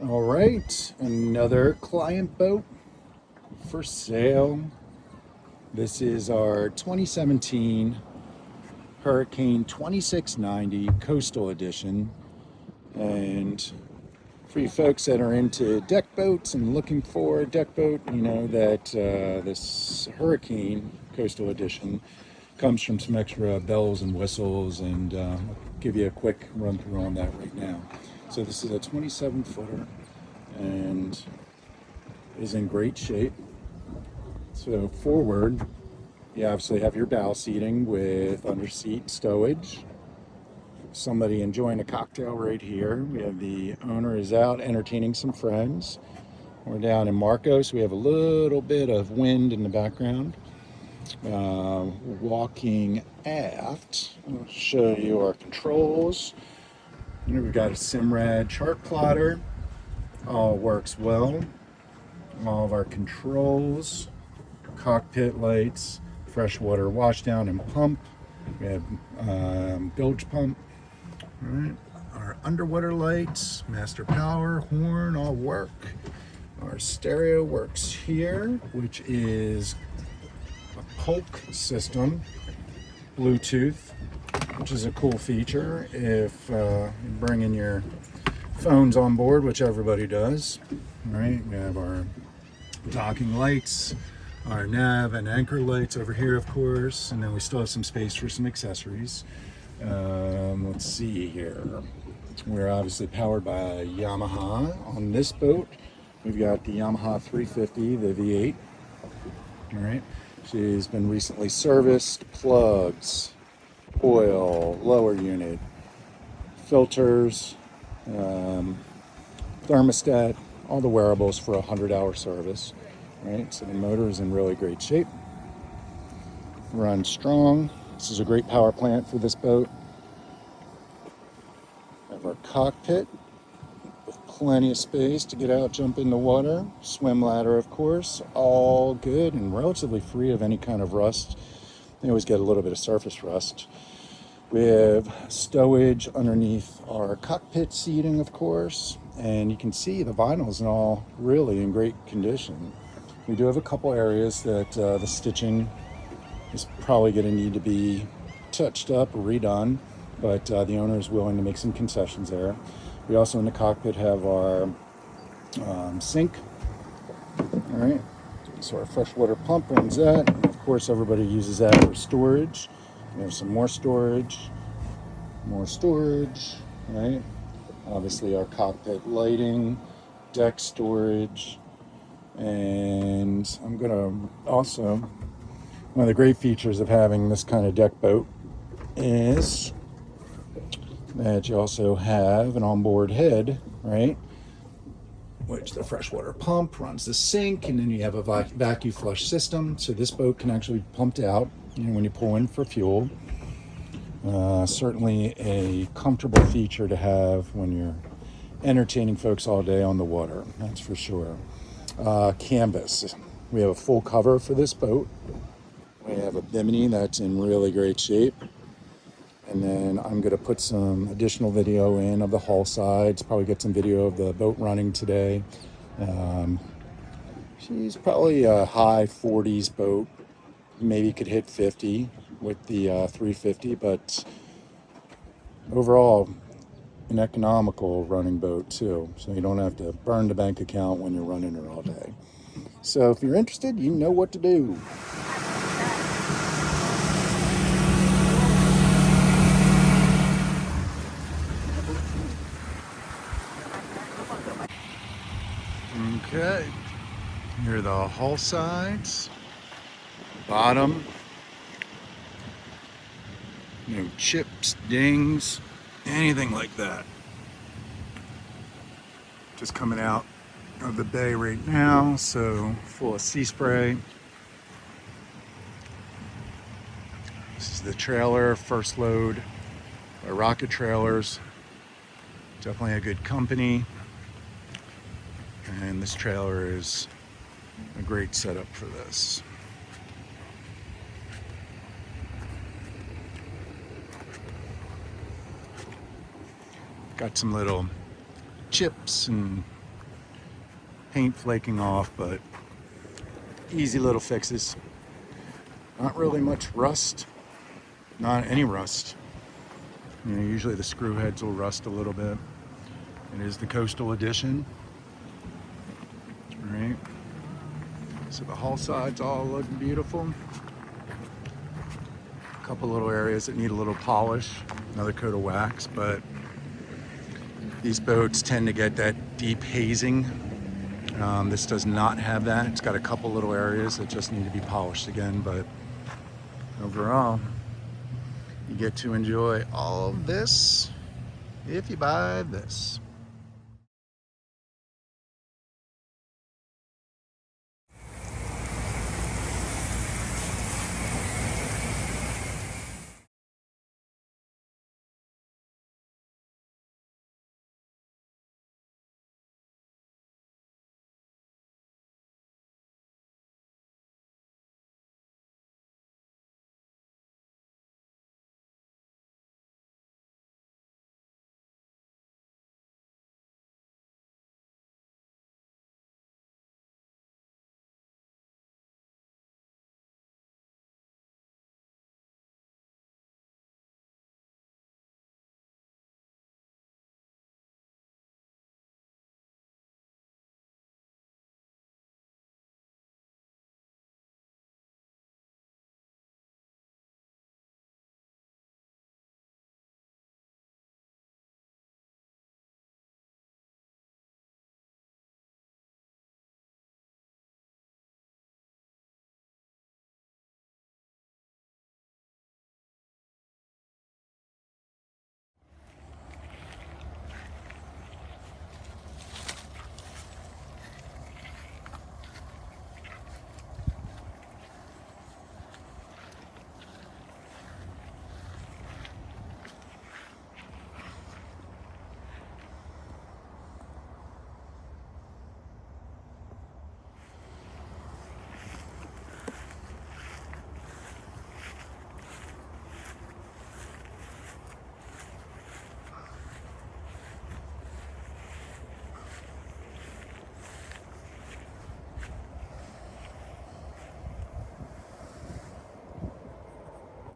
All right, another client boat for sale. This is our 2017 Hurricane 2690 Coastal Edition. And for you folks that are into deck boats and looking for a deck boat, you know that this Hurricane Coastal Edition comes from some extra bells and whistles, and I'll give you a quick run through on that right now. So this is a 27 footer and is in great shape. So forward, you obviously have your bow seating with under-seat stowage. Somebody enjoying a cocktail right here. We have the owner is out entertaining some friends. We're down in Marcos. We have a little bit of wind in the background. Walking aft, I'll show you our controls. We've got a Simrad chart plotter. All works well. All of our controls, cockpit lights, freshwater washdown and pump. We have bilge pump. All right. Our underwater lights, master power, horn, all work. Our stereo works here, which is a Polk system, Bluetooth, which is a cool feature if you bring in your phones on board, which everybody does. All right, we have our docking lights, our nav and anchor lights over here, of course, and then we still have some space for some accessories. Let's see here. We're obviously powered by Yamaha. On this boat, we've got the Yamaha 350, the V8. All right, she's been recently serviced, plugs, oil, lower unit, filters, thermostat, all the wearables for a 100-hour service. Right, so the motor is in really great shape. Runs strong. This is a great power plant for this boat. We have our cockpit with plenty of space to get out, jump in the water. Swim ladder, of course, all good and relatively free of any kind of rust. They always get a little bit of surface rust. We have stowage underneath our cockpit seating, of course, and you can see the vinyl is all really in great condition. We do have a couple areas that the stitching is probably going to need to be touched up or redone, but the owner is willing to make some concessions there. We also in the cockpit have our sink. All right, so our freshwater pump runs that. And of course, everybody uses that for storage. We have some more storage, right? Obviously, our cockpit lighting, deck storage, and I'm gonna also, one of the great features of having this kind of deck boat is that you also have an onboard head, right? Which the freshwater pump runs the sink, and then you have a vacuum flush system. So this boat can actually be pumped out, when you pull in for fuel. Certainly a comfortable feature to have when you're entertaining folks all day on the water, that's for sure. Canvas. We have a full cover for this boat. We have a bimini that's in really great shape. And then I'm going to put some additional video in of the hull sides, probably get some video of the boat running today. She's probably a high 40s boat. Maybe could hit 50 with the 350, but overall an economical running boat too. So you don't have to burn the bank account when you're running her all day. So if you're interested, you know what to do. Okay, here are the hull sides, bottom, no chips, dings, anything like that. Just coming out of the bay right now, so full of sea spray. This is the trailer, first load by Rocket Trailers. Definitely a good company. And this trailer is a great setup for this. Got some little chips and paint flaking off, but easy little fixes. Not really much rust, not any rust. You know, usually the screw heads will rust a little bit. It is the Coastal Edition. All right. So the hull sides all look beautiful. A couple little areas that need a little polish, another coat of wax, but these boats tend to get that deep hazing. This does not have that. It's got a couple little areas that just need to be polished again, but overall, you get to enjoy all of this if you buy this.